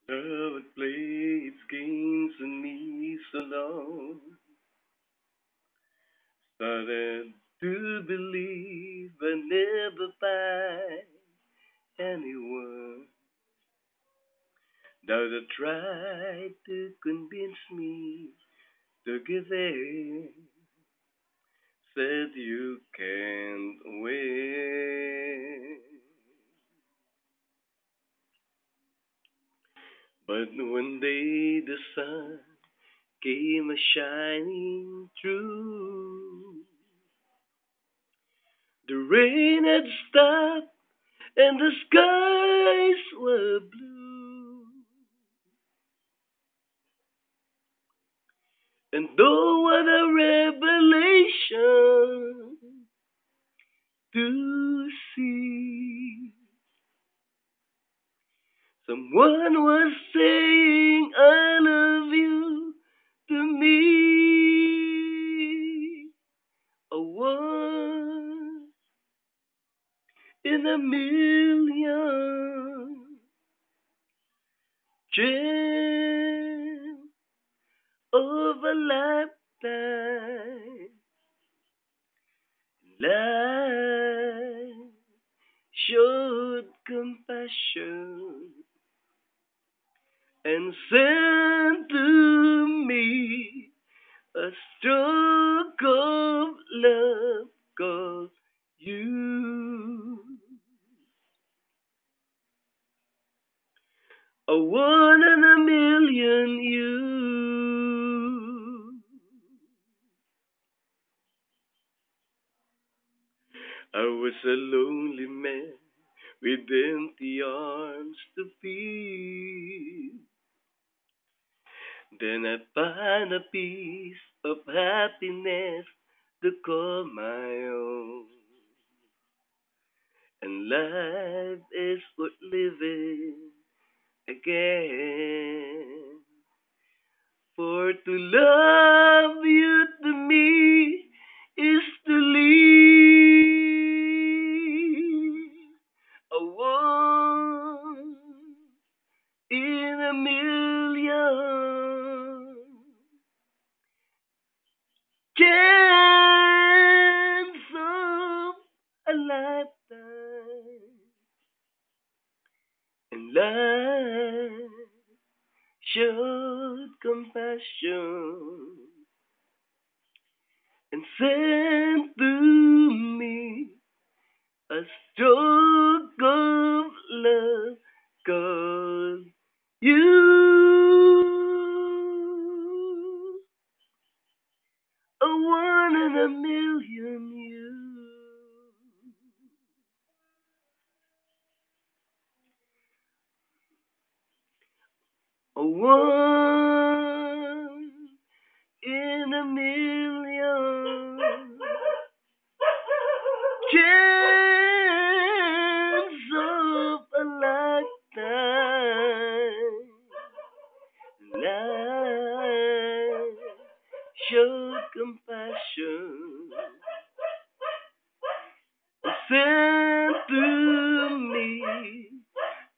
Love would play its games on me so long. Started to believe I never find anyone that would try to convince me to give in. Said you can't win. But one day the sun came a shining through. The rain had stopped and the skies were blue. And though what a revelation to see, someone was saying I love you to me. A one in a million chance of a lifetime. Life showed compassion and sent to me a stroke of love called you. A one in a million you. I was a lonely man with empty arms to feed. Then I found a piece of happiness to call my own. And life is worth living again. For to love you to me is to live. A one in a million chance of a lifetime. And life showed compassion and sent to me a stroke of love called you. A one in a million you. A one in a million chance of a lifetime. Life showed compassion and sent to me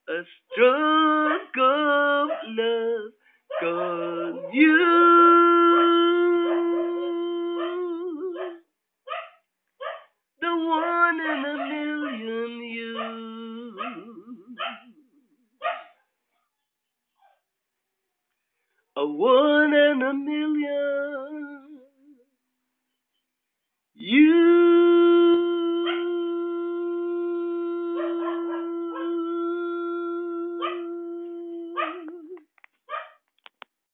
a stroke of love called you. The one in a million you. A one in a million you.